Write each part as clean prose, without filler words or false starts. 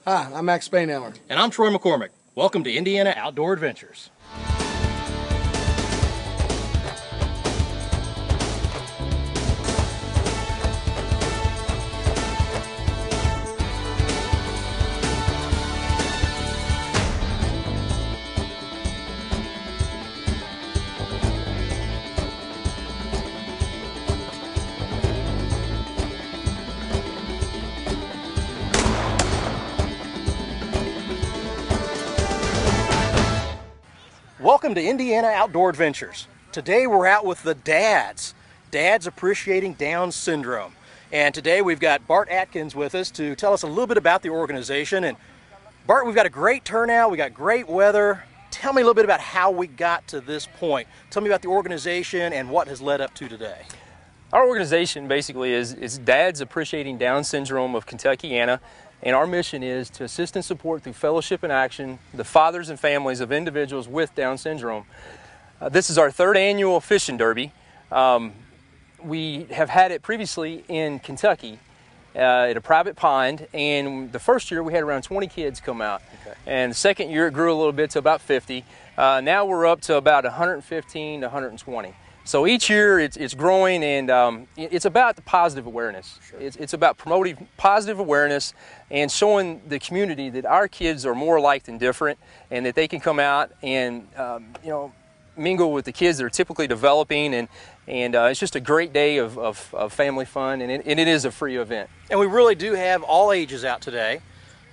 Hi, I'm Max Spaneller. And I'm Troy McCormick. Welcome to Indiana Outdoor Adventures. Welcome to Indiana Outdoor Adventures. Today we're out with the D.A.D.S. Dads Appreciating Down Syndrome. And today we've got Bart Atkins with us to tell us a little bit about the organization. And Bart, we've got a great turnout, we got great weather. Tell me a little bit about how we got to this point. Tell me about the organization and what has led up to today. Our organization basically is Dads Appreciating Down Syndrome of Kentuckiana. And our mission is to assist and support through fellowship and action the fathers and families of individuals with Down syndrome. This is our third annual fishing derby. We have had it previously in Kentucky at a private pond, and the first year we had around 20 kids come out. Okay. And the second year it grew a little bit to about 50. Now we're up to about 115 to 120. So each year it's growing, and it's about the positive awareness. Sure. It's about promoting positive awareness and showing the community that our kids are more alike than different, and that they can come out and mingle with the kids that are typically developing, and it's just a great day of family fun, and it is a free event. And we really do have all ages out today.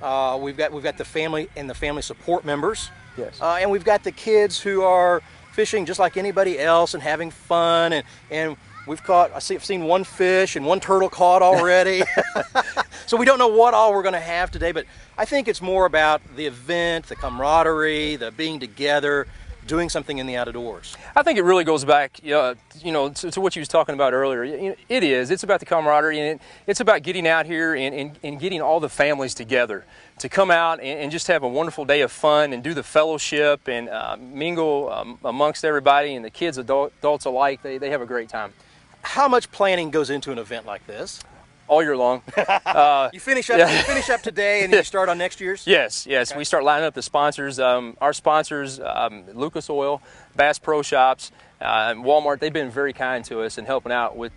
We've got the family and the family support members. Yes. And we've got the kids who are fishing just like anybody else and having fun, and we've caught, I've seen one fish and one turtle caught already. So we don't know what all we're going to have today, but I think it's more about the event, the camaraderie, the being together, doing something in the outdoors. I think it really goes back, to what you was talking about earlier. It's about the camaraderie, and it's about getting out here and getting all the families together to come out and just have a wonderful day of fun and do the fellowship and mingle amongst everybody, and the kids, adults alike. They have a great time. How much planning goes into an event like this? All year long. You finish up today and then you start on next year's? Yes. Okay. We start lining up the sponsors. Our sponsors, Lucas Oil, Bass Pro Shops, Walmart, they've been very kind to us and helping out with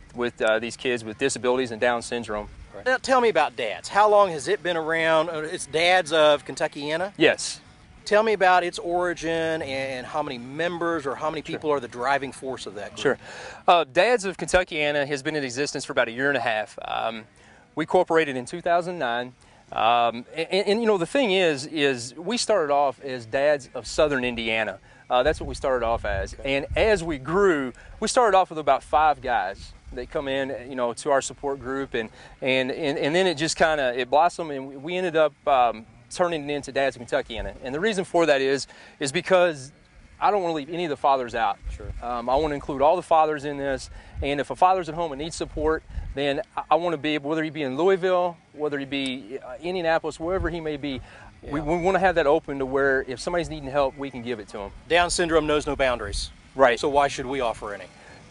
these kids with disabilities and Down syndrome. Right. Now tell me about D.A.D.S. How long has it been around? It's D.A.D.S of Kentuckiana? Yes. Tell me about its origin and how many members or how many people are the driving force of that group. Sure. D.A.D.S of Kentuckiana has been in existence for about a year and a half. We incorporated in 2009. The thing is we started off as D.A.D.S of Southern Indiana. That's what we started off as. Okay. And as we grew, we started off with about 5 guys. They come in, to our support group, and then it just kind of blossomed, and we ended up turning it into D.A.D.S of Kentuckiana. And the reason for that is because I don't want to leave any of the fathers out. Sure. I want to include all the fathers in this, and if a father's at home and needs support, then I want to be able, whether he be in Louisville, whether he be Indianapolis, wherever he may be, we want to have that open to where if somebody's needing help, we can give it to them. Down syndrome knows no boundaries. Right. So why should we offer any?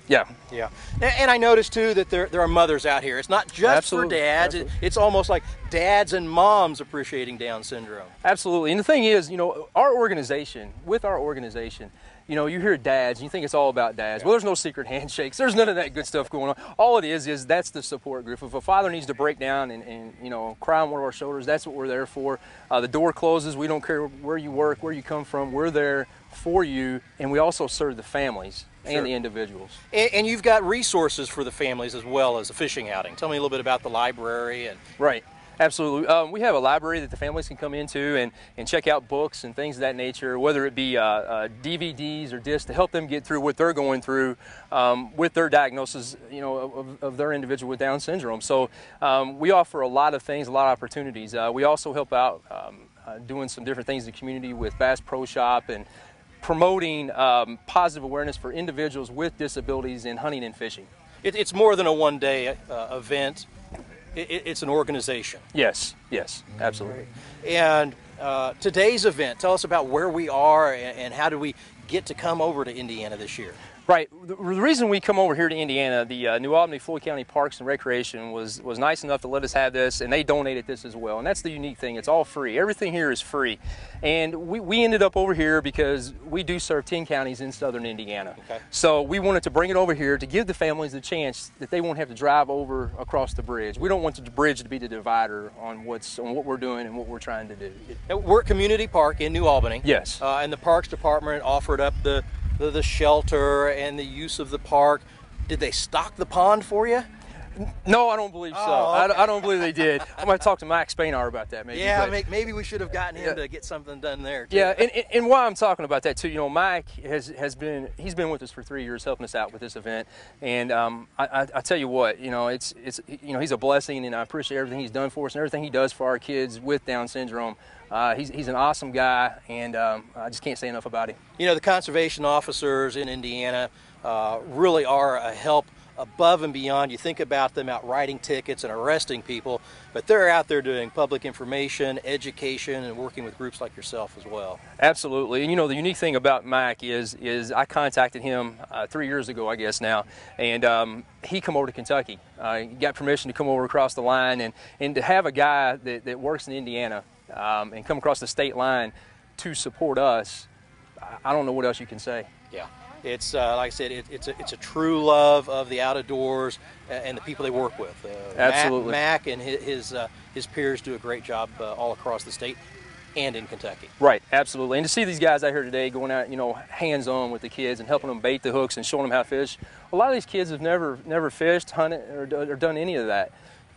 Yeah. Yeah. And I noticed too that there are mothers out here. It's not just Absolutely. for dads. It's almost like dads and moms appreciating Down syndrome. Absolutely. And the thing is, our organization, you hear dads and you think it's all about dads. Yeah. Well, there's no secret handshakes. There's none of that good stuff going on. All it is that's the support group. If a father needs to break down and cry on one of our shoulders, that's what we're there for. The door closes. We don't care where you work, where you come from. We're there for you, and we also serve the families. Sure. And the individuals. And you've got resources for the families as well as a fishing outing. Tell me a little bit about the library. Right. Absolutely. We have a library that the families can come into and check out books and things of that nature, whether it be DVDs or discs, to help them get through what they're going through with their diagnosis, of their individual with Down syndrome. So we offer a lot of things, a lot of opportunities. We also help out doing some different things in the community with Bass Pro Shop and promoting positive awareness for individuals with disabilities in hunting and fishing. It's more than a one-day event. It's an organization. Yes, absolutely. And today's event, tell us about where we are and how do we get to come over to Indiana this year. Right. The reason we come over here to Indiana, the New Albany Floyd County Parks and Recreation was nice enough to let us have this, and they donated this as well. And that's the unique thing. It's all free. Everything here is free. And we ended up over here because we do serve 10 counties in southern Indiana. Okay. So we wanted to bring it over here to give the families the chance that they won't have to drive over across the bridge. We don't want the bridge to be the divider on what we're doing and what we're trying to do. We're at Community Park in New Albany. Yes. And the Parks Department offered up the shelter and the use of the park. Did they stock the pond for you? No, I don't believe so. Oh, okay. I don't believe they did. I might talk to Mike Spainhour about that maybe. Yeah, maybe we should have gotten him to get something done there too. Yeah, and why I'm talking about that too, you know, Mike he's been with us for 3 years helping us out with this event, and I tell you what, you know, it's you know, he's a blessing, and I appreciate everything he's done for us and everything he does for our kids with Down syndrome. He's an awesome guy, and I just can't say enough about him. You know, the conservation officers in Indiana really are a help above and beyond. You think about them out writing tickets and arresting people, but they're out there doing public information, education, and working with groups like yourself as well. Absolutely. And you know, the unique thing about Mike is I contacted him 3 years ago, I guess now, and he come over to Kentucky. He got permission to come over across the line, and to have a guy that works in Indiana and come across the state line to support us, I don't know what else you can say. Yeah, it's like I said, it's a true love of the outdoors and the people they work with. Absolutely. Mac and his peers do a great job all across the state and in Kentucky. Right, absolutely. And to see these guys out here today going out, you know, hands-on with the kids and helping them bait the hooks and showing them how to fish. A lot of these kids have never fished, hunted, or done any of that.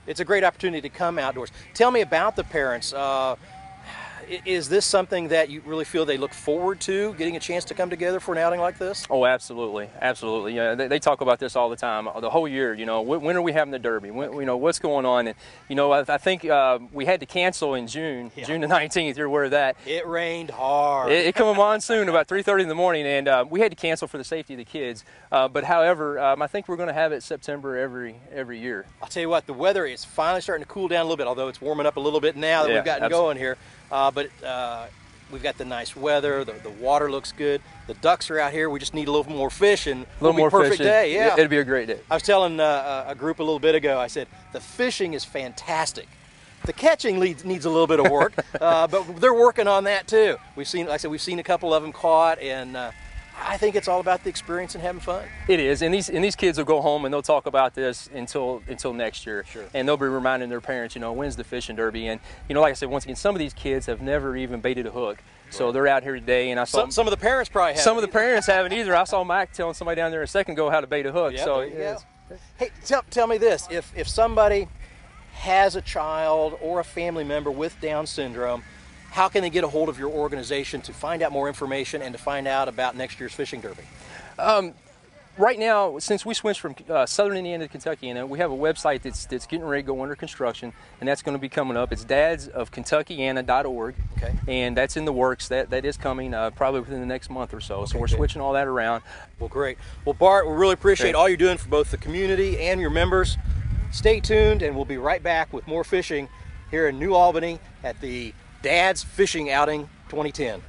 It's a great opportunity to come outdoors. Tell me about the parents. Is this something that you really feel they look forward to, getting a chance to come together for an outing like this? Oh, absolutely, absolutely. Yeah, they talk about this all the time, the whole year. You know, when are we having the Derby? When, you know, what's going on? And you know, I think we had to cancel in June, June the 19th. You're aware of that? It rained hard. It come a monsoon about 3:30 in the morning, and we had to cancel for the safety of the kids. But however, I think we're going to have it September every year. I'll tell you what, the weather is finally starting to cool down a little bit, although it's warming up a little bit now that we've gotten going here. But we've got the nice weather, the water looks good, the ducks are out here, we just need a little more fish, and it'll be a perfect day. Yeah, it'd be a great day. I was telling a group a little bit ago, I said, the fishing is fantastic. The catching needs a little bit of work, but they're working on that too. We've seen, like I said, we've seen a couple of them caught, and I think it's all about the experience and having fun. It is, and these kids will go home and they'll talk about this until next year. Sure. And they'll be reminding their parents, you know, when's the fishing derby? And you know, like I said, once again, some of these kids have never even baited a hook, so they're out here today. And I saw some of the parents probably haven't. Some of the parents haven't either. I saw Mike telling somebody down there a second ago how to bait a hook. Yep, So hey, tell me this: if somebody has a child or a family member with Down syndrome, how can they get a hold of your organization to find out more information and to find out about next year's fishing derby? Right now, since we switched from southern Indiana to Kentuckiana, we have a website that's getting ready to go under construction, and that's going to be coming up. It's dadsofkentuckiana.org, okay, and that's in the works. That is coming probably within the next month or so. Okay, so we're switching all that around. Well, great. Well, Bart, we really appreciate all you're doing for both the community and your members. Stay tuned, and we'll be right back with more fishing here in New Albany at the D.A.D.S Fishing Outing 2010.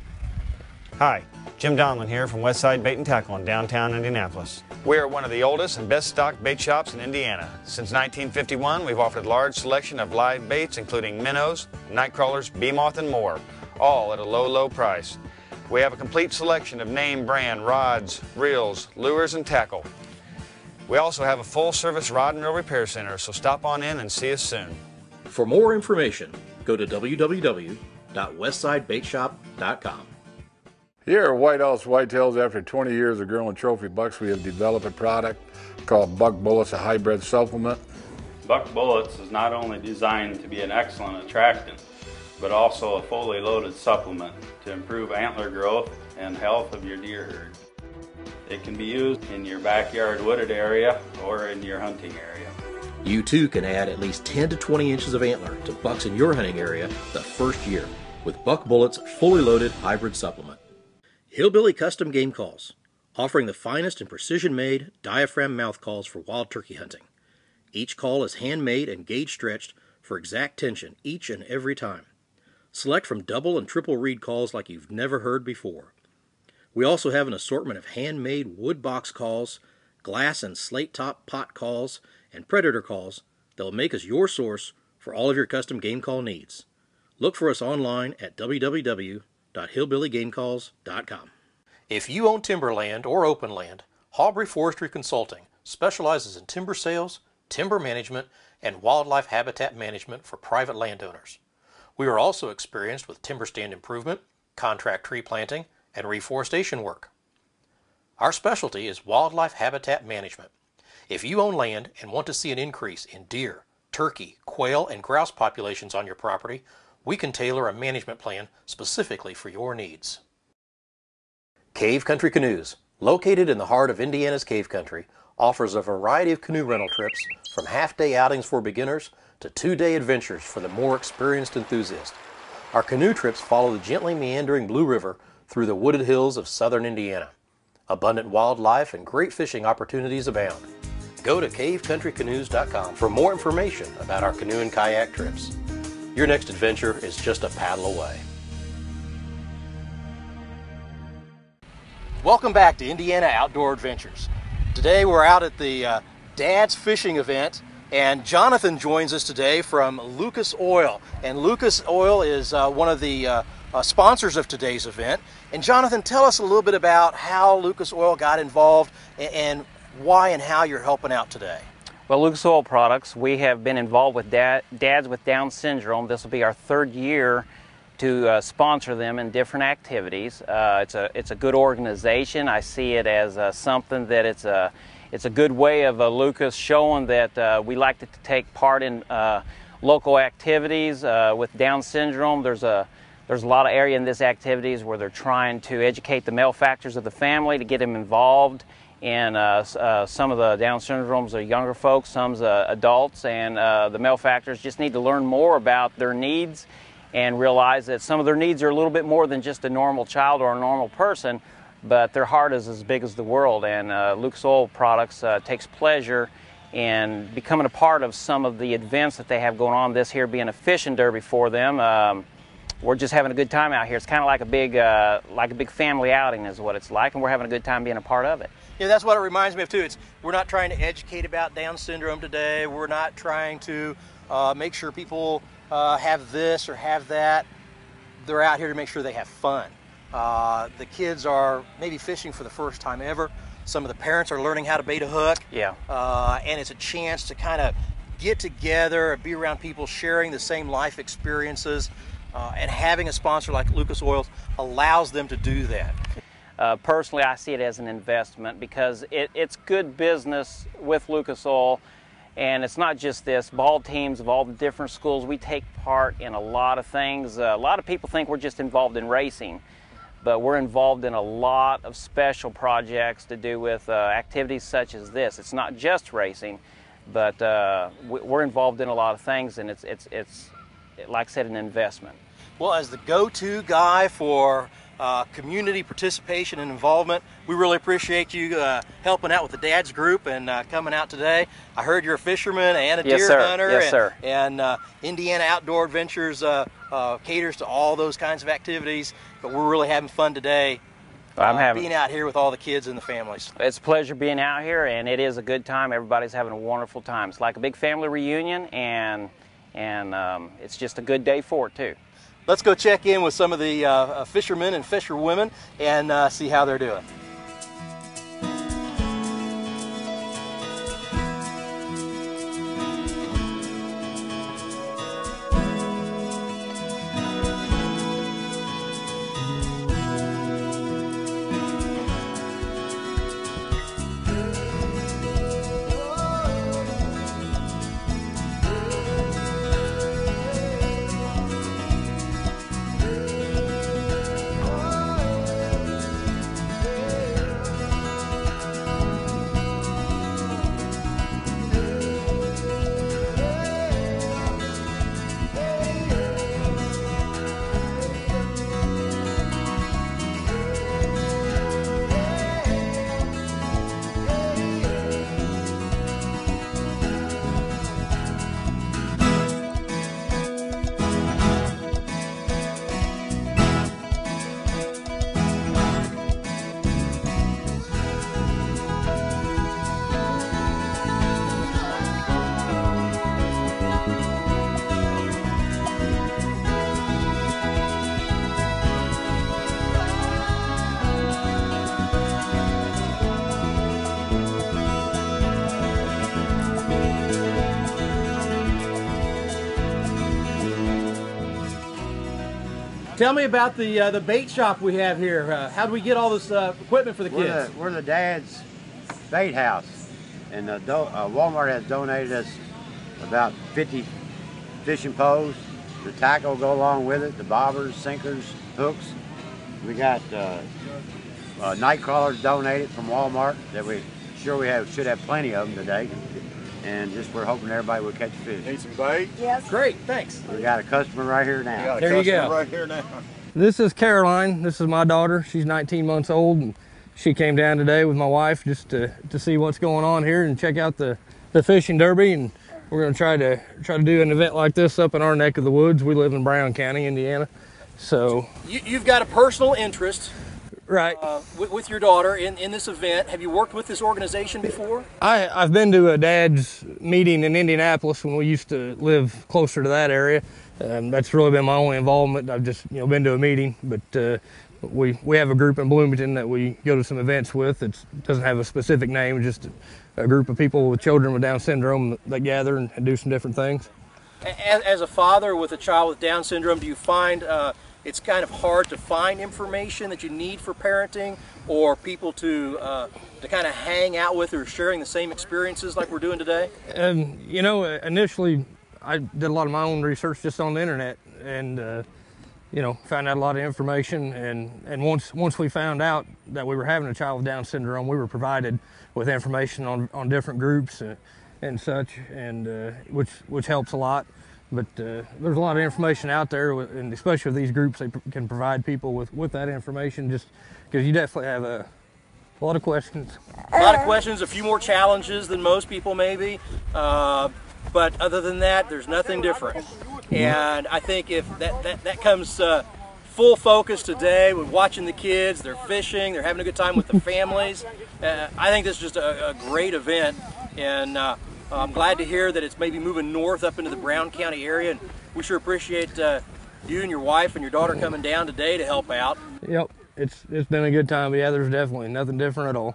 Hi, Jim Donlin here from Westside Bait and Tackle in downtown Indianapolis. We are one of the oldest and best stocked bait shops in Indiana. Since 1951, we've offered a large selection of live baits, including minnows, night crawlers, bee moth, and more, all at a low price. We have a complete selection of name brand rods, reels, lures, and tackle. We also have a full-service rod and reel repair center, so stop on in and see us soon. For more information, go to www.westsidebaitshop.com. Here at White House Whitetails, after 20 years of growing trophy bucks, we have developed a product called Buck Bullets, a hybrid supplement. Buck Bullets is not only designed to be an excellent attractant, but also a fully loaded supplement to improve antler growth and health of your deer herd. It can be used in your backyard wooded area or in your hunting area. You too can add at least 10 to 20 inches of antler to bucks in your hunting area the first year with Buck Bullets fully loaded hybrid supplement. Hillbilly Custom Game Calls, offering the finest and precision-made diaphragm mouth calls for wild turkey hunting. Each call is handmade and gauge stretched for exact tension each and every time. Select from double and triple reed calls like you've never heard before. We also have an assortment of handmade wood box calls, glass and slate top pot calls, and predator calls that will make us your source for all of your custom game call needs. Look for us online at www.hillbillygamecalls.com. If you own timberland or open land, Hawbury Forestry Consulting specializes in timber sales, timber management, and wildlife habitat management for private landowners. We are also experienced with timber stand improvement, contract tree planting, and reforestation work. Our specialty is wildlife habitat management. If you own land and want to see an increase in deer, turkey, quail, and grouse populations on your property, we can tailor a management plan specifically for your needs. Cave Country Canoes, located in the heart of Indiana's Cave Country, offers a variety of canoe rental trips from half-day outings for beginners to 2-day adventures for the more experienced enthusiast. Our canoe trips follow the gently meandering Blue River through the wooded hills of southern Indiana. Abundant wildlife and great fishing opportunities abound. Go to cavecountrycanoes.com for more information about our canoe and kayak trips. Your next adventure is just a paddle away. Welcome back to Indiana Outdoor Adventures. Today we're out at the D.A.D.S fishing event, and Jonathan joins us today from Lucas Oil. And Lucas Oil is one of the sponsors of today's event. And Jonathan, tell us a little bit about how Lucas Oil got involved and why and how you're helping out today. Well, Lucas Oil Products, we have been involved with dads with Down syndrome. This will be our 3rd year to sponsor them in different activities. It's a good organization. I see it as something that it's a good way of Lucas showing that we like to take part in local activities with Down syndrome. There's a lot of area in this activities where they're trying to educate the male factors of the family to get them involved. And some of the Down syndromes are younger folks, some's adults, and the male factors just need to learn more about their needs and realize that some of their needs are a little bit more than just a normal child or a normal person, but their heart is as big as the world. And Lucas Oil Products takes pleasure in becoming a part of some of the events that they have going on, this here being a fishing derby for them. We're just having a good time out here. It's kind of like a big family outing is what it's like, and we're having a good time being a part of it. Yeah, that's what it reminds me of too. We're not trying to educate about Down syndrome today. We're not trying to make sure people have this or have that. They're out here to make sure they have fun. The kids are maybe fishing for the first time ever. Some of the parents are learning how to bait a hook. Yeah. And it's a chance to kind of get together, be around people sharing the same life experiences, and having a sponsor like Lucas Oil allows them to do that. Personally, I see it as an investment because it's good business with Lucas Oil. And it's not just this. Ball teams of all the different schools, we take part in a lot of things. A lot of people think we're just involved in racing, but we're involved in a lot of special projects to do with activities such as this. It's not just racing, but we're involved in a lot of things, and it's like I said, an investment. Well, as the go-to guy for community participation and involvement, we really appreciate you helping out with the D.A.D.S group and coming out today. I heard you're a fisherman and a deer hunter. Yes, sir. And Indiana Outdoor Adventures caters to all those kinds of activities, but we're really having fun today being out here with all the kids and the families. It's a pleasure being out here, and it is a good time. Everybody's having a wonderful time. It's like a big family reunion, and it's just a good day for it too. Let's go check in with some of the fishermen and fisherwomen and see how they're doing. Tell me about the bait shop we have here. How do we get all this equipment for the kids? We're the D.A.D.S bait house, and Walmart has donated us about 50 fishing poles. The tackle will go along with it, the bobbers, sinkers, hooks. We got night crawlers donated from Walmart that should have plenty of them today. And just we're hoping everybody will catch fish. Need some bait? Yes. Great, thanks. We got a customer right here now. There you go. Right here now. This is Caroline. This is my daughter. She's 19 months old. And she came down today with my wife just to see what's going on here and check out the fishing derby. And we're going to try to do an event like this up in our neck of the woods. We live in Brown County, Indiana. So you've got a personal interest, right, with your daughter in this event. Have you worked with this organization before? I've been to a D.A.D.S meeting in Indianapolis when we used to live closer to that area. That's really been my only involvement. I've just been to a meeting, but we have a group in Bloomington that we go to some events with. It doesn't have a specific name, just a group of people with children with Down syndrome that gather and do some different things. As a father with a child with Down syndrome, do you find it's kind of hard to find information that you need for parenting, or people to kind of hang out with who are sharing the same experiences like we're doing today? Initially I did a lot of my own research just on the internet, and found out a lot of information, and once we found out that we were having a child with Down syndrome, we were provided with information on different groups and such, and which helps a lot. But there's a lot of information out there, and especially with these groups, they can provide people with that information, just because you definitely have a lot of questions. A lot of questions, a few more challenges than most people maybe, but other than that, there's nothing different. And I think if that comes full focus today with watching the kids, they're fishing, they're having a good time with the families. I think this is just a great event, and I'm glad to hear that it's maybe moving north up into the Brown County area, and we sure appreciate you and your wife and your daughter coming down today to help out. Yep, it's been a good time. Yeah, there's definitely nothing different at all.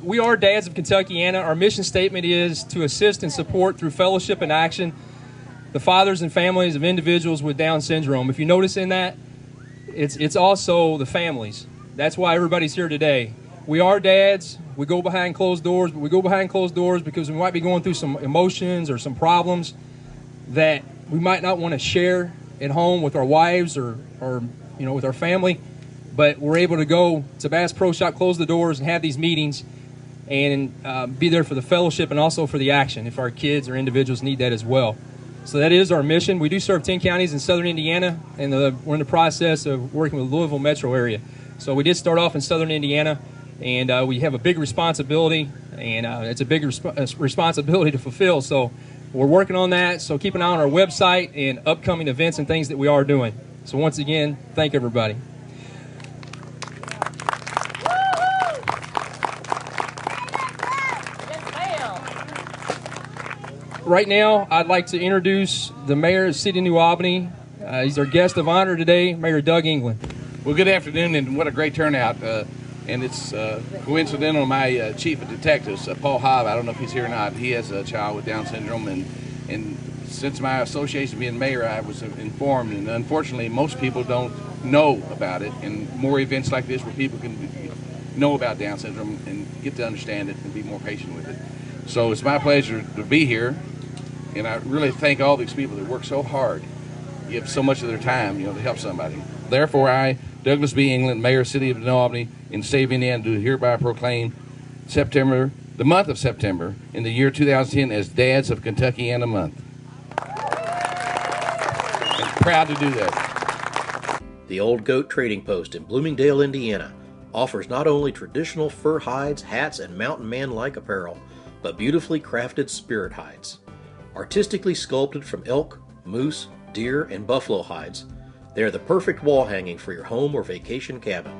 We are D.A.D.S of Kentuckiana. Our mission statement is to assist and support through fellowship and action the fathers and families of individuals with Down syndrome. If you notice in that, it's also the families. That's why everybody's here today. We are dads. We go behind closed doors, but we go behind closed doors because we might be going through some emotions or some problems that we might not want to share at home with our wives or with our family. But we're able to go to Bass Pro Shop, close the doors, and have these meetings, and be there for the fellowship and also for the action if our kids or individuals need that as well. So that is our mission. We do serve 10 counties in southern Indiana, and we're in the process of working with the Louisville metro area. So we did start off in southern Indiana, and we have a big responsibility, and it's a big responsibility to fulfill. So we're working on that. So keep an eye on our website and upcoming events and things that we are doing. So once again, thank everybody. Right now, I'd like to introduce the mayor of the city of New Albany. He's our guest of honor today, Mayor Doug England. Well, good afternoon, and what a great turnout. And it's coincidental, my chief of detectives, Paul Hobb, I don't know if he's here or not, he has a child with Down syndrome, and since my association being mayor, I was informed, and unfortunately, most people don't know about it, and more events like this where people can know about Down syndrome and get to understand it and be more patient with it. So it's my pleasure to be here, and I really thank all these people that work so hard, give so much of their time, to help somebody. Therefore, I, Douglas B. England, Mayor of the City of New Albany, in the state of Indiana, do hereby proclaim September, the month of September, in the year 2010 as D.A.D.S of Kentuckiana month. I'm proud to do that. The Old Goat Trading Post in Bloomingdale, Indiana, offers not only traditional fur hides, hats, and mountain man-like apparel, but beautifully crafted spirit hides. Artistically sculpted from elk, moose, deer, and buffalo hides, they are the perfect wall hanging for your home or vacation cabin.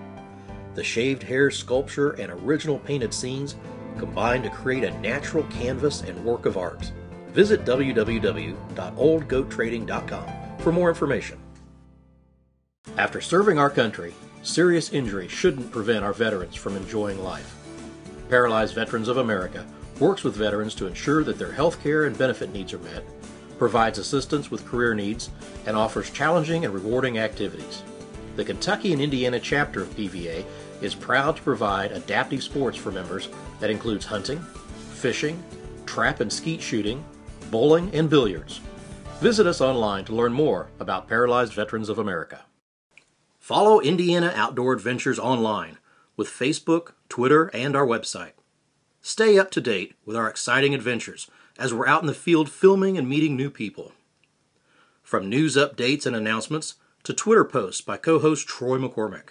The shaved hair sculpture and original painted scenes combine to create a natural canvas and work of art. Visit www.oldgoattrading.com for more information. After serving our country, serious injury shouldn't prevent our veterans from enjoying life. Paralyzed Veterans of America works with veterans to ensure that their health care and benefit needs are met, provides assistance with career needs, and offers challenging and rewarding activities. The Kentucky and Indiana chapter of PVA is proud to provide adaptive sports for members that includes hunting, fishing, trap and skeet shooting, bowling, and billiards. Visit us online to learn more about Paralyzed Veterans of America. Follow Indiana Outdoor Adventures online with Facebook, Twitter, and our website. Stay up to date with our exciting adventures as we're out in the field filming and meeting new people. From news updates and announcements to Twitter posts by co-host Troy McCormick.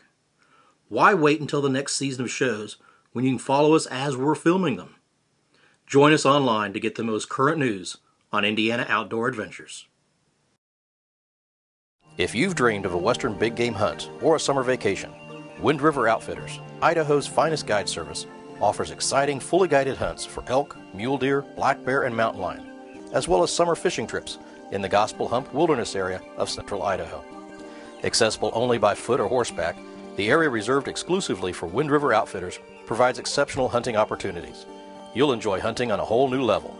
Why wait until the next season of shows when you can follow us as we're filming them? Join us online to get the most current news on Indiana Outdoor Adventures. If you've dreamed of a western big game hunt or a summer vacation, Wind River Outfitters, Idaho's finest guide service, offers exciting fully guided hunts for elk, mule deer, black bear, and mountain lion, as well as summer fishing trips in the Gospel Hump Wilderness area of central Idaho. Accessible only by foot or horseback, the area reserved exclusively for Wind River Outfitters provides exceptional hunting opportunities. You'll enjoy hunting on a whole new level.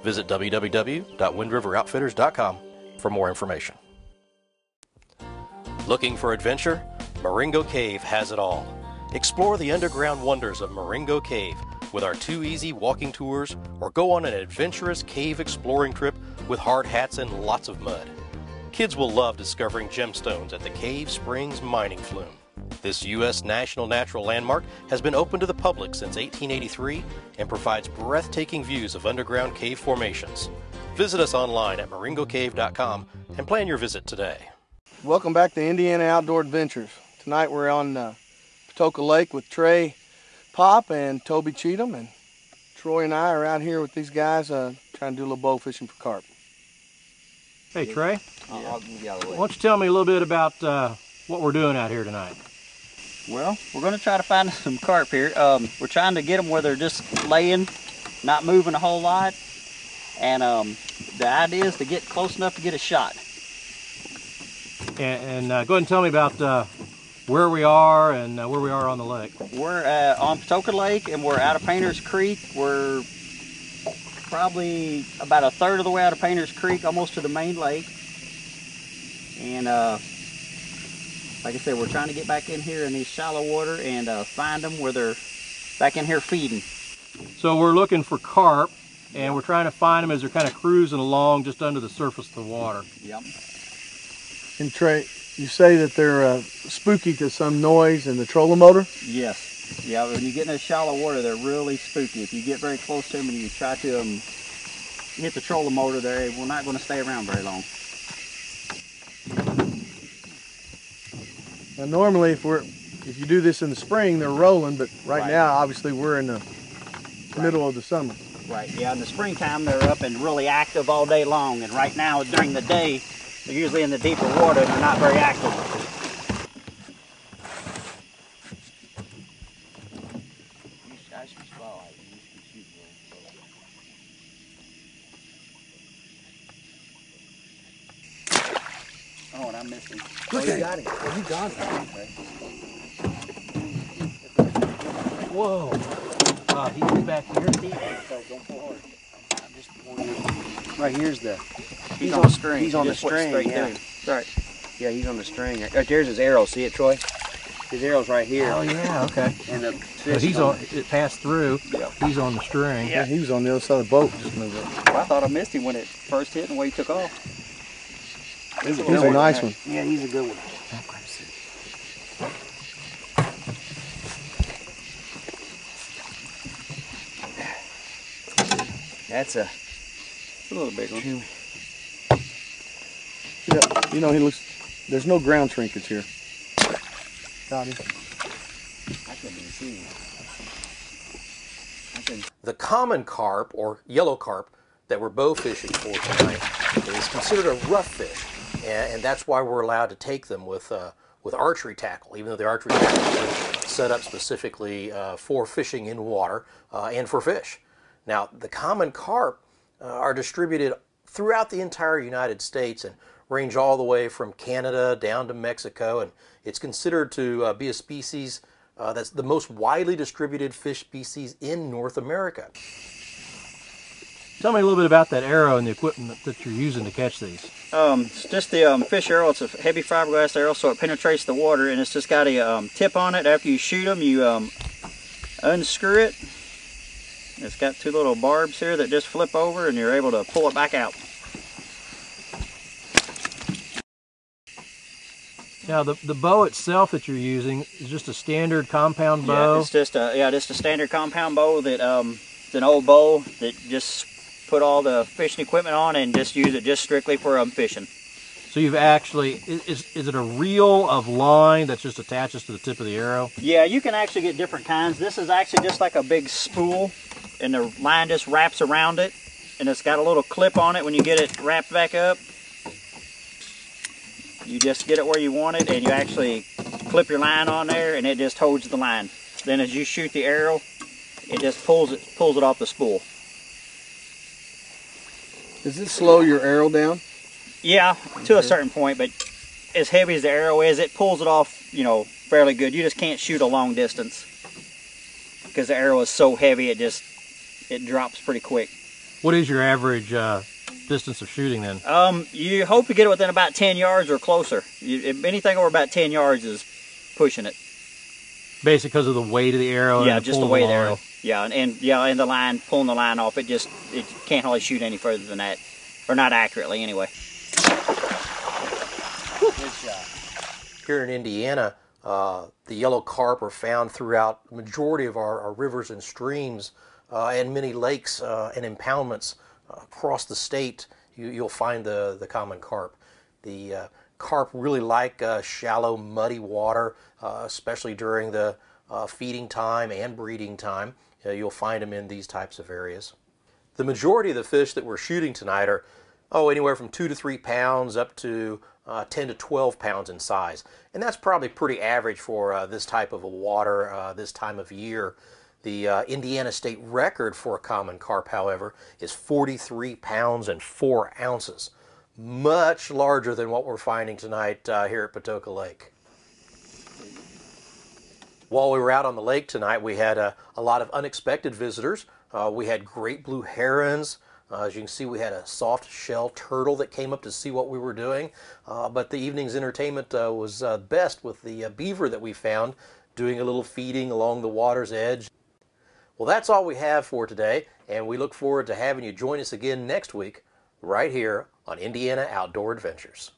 Visit www.windriveroutfitters.com for more information. Looking for adventure? Marengo Cave has it all. Explore the underground wonders of Marengo Cave with our 2 easy walking tours, or go on an adventurous cave exploring trip with hard hats and lots of mud. Kids will love discovering gemstones at the Cave Springs Mining Flume. This U.S. National Natural Landmark has been open to the public since 1883 and provides breathtaking views of underground cave formations. Visit us online at marengocave.com and plan your visit today. Welcome back to Indiana Outdoor Adventures. Tonight we're on Patoka Lake with Trey Pop and Toby Cheatham, and Troy and I are out here with these guys trying to do a little bow fishing for carp. Hey Trey, I'll move you out of the way. why don't you tell me a little bit about what we're doing out here tonight? Well, we're going to try to find some carp here. We're trying to get them where they're just laying, not moving a whole lot, and the idea is to get close enough to get a shot. And go ahead and tell me about where we are and where we are on the lake. We're on Patoka Lake, and we're out of Painter's Creek. We're probably about a third of the way out of Painter's Creek, almost to the main lake. And like I said, we're trying to get back in here in these shallow water and find them where they're back in here feeding. So we're looking for carp, and we're trying to find them as they're kind of cruising along just under the surface of the water. Yep. And Trey, you say that they're spooky to some noise and the trolling motor? Yes. Yeah, when you get in the shallow water, they're really spooky. If you get very close to them and you try to hit the trolling motor, they're not going to stay around very long. Now normally if you do this in the spring, they're rolling, but right now obviously we're in the middle of the summer. Right, yeah, in the springtime they're up and really active all day long, and right now during the day they're usually in the deeper water and they're not very active. Oh, and I missed him. Oh, you got him. Oh, you got him. Okay. Whoa. He's back here. Don't pull hard. I'm just pulling. Right here's the. He's on the string. He's on the string. Yeah. Right. Yeah, he's on the string. Right there's his arrow. See it, Troy? His arrow's right here. Oh yeah. Okay. And the fish. So he's on. It passed through. Yeah. He's on the string. Yeah, he was on the other side of the boat. Just moved up. Well, I thought I missed him when it first hit and the way he took off. He's a nice one. Yeah, he's a good one. That's a little big one. Yeah, you know, there's no ground shrinkage here. Got him. I couldn't even see him. The common carp, or yellow carp, that we're bow fishing for tonight is considered a rough fish, and that's why we're allowed to take them with archery tackle, even though the archery tackle is set up specifically for fishing in water and for fish. Now, the common carp are distributed throughout the entire United States and range all the way from Canada down to Mexico, and it's considered to be a species that's the most widely distributed fish species in North America. Tell me a little bit about that arrow and the equipment that you're using to catch these. It's just the fish arrow. It's a heavy fiberglass arrow, so it penetrates the water, and it's just got a tip on it. After you shoot them, you unscrew it. It's got two little barbs here that just flip over, and you're able to pull it back out. Now the bow itself that you're using is just a standard compound bow? Yeah, it's just a standard compound bow that it's an old bow that just put all the fishing equipment on and just use it just strictly for fishing. So you've actually, is it a reel of line that just attaches to the tip of the arrow? Yeah, you can actually get different kinds. This is actually just like a big spool, and the line just wraps around it, and it's got a little clip on it. When you get it wrapped back up, you just get it where you want it, and you actually clip your line on there, and it just holds the line. Then as you shoot the arrow, it just pulls it off the spool. Does it slow your arrow down? Yeah, to a certain point, but as heavy as the arrow is, it pulls it off, you know, fairly good. You just can't shoot a long distance because the arrow is so heavy, it drops pretty quick. What is your average distance of shooting then? You hope to get it within about 10 yards or closer. If anything over about 10 yards is pushing it. Basically because of the weight of the arrow? Yeah, and just the weight of the arrow. Yeah, and the line, pulling the line off, it can't hardly shoot any further than that. Or not accurately, anyway. Good shot. Here in Indiana, the yellow carp are found throughout the majority of our rivers and streams and many lakes and impoundments across the state. You'll find the common carp. The carp really like shallow, muddy water, especially during the feeding time and breeding time. You'll find them in these types of areas. The majority of the fish that we're shooting tonight are anywhere from 2 to 3 pounds up to 10 to 12 pounds in size. And that's probably pretty average for this type of a water this time of year. The Indiana state record for a common carp, however, is 43 pounds and 4 ounces. Much larger than what we're finding tonight here at Patoka Lake. While we were out on the lake tonight, we had a lot of unexpected visitors. We had great blue herons. As you can see, we had a soft shell turtle that came up to see what we were doing. But the evening's entertainment was best with the beaver that we found doing a little feeding along the water's edge. Well, that's all we have for today, and we look forward to having you join us again next week right here on Indiana Outdoor Adventures.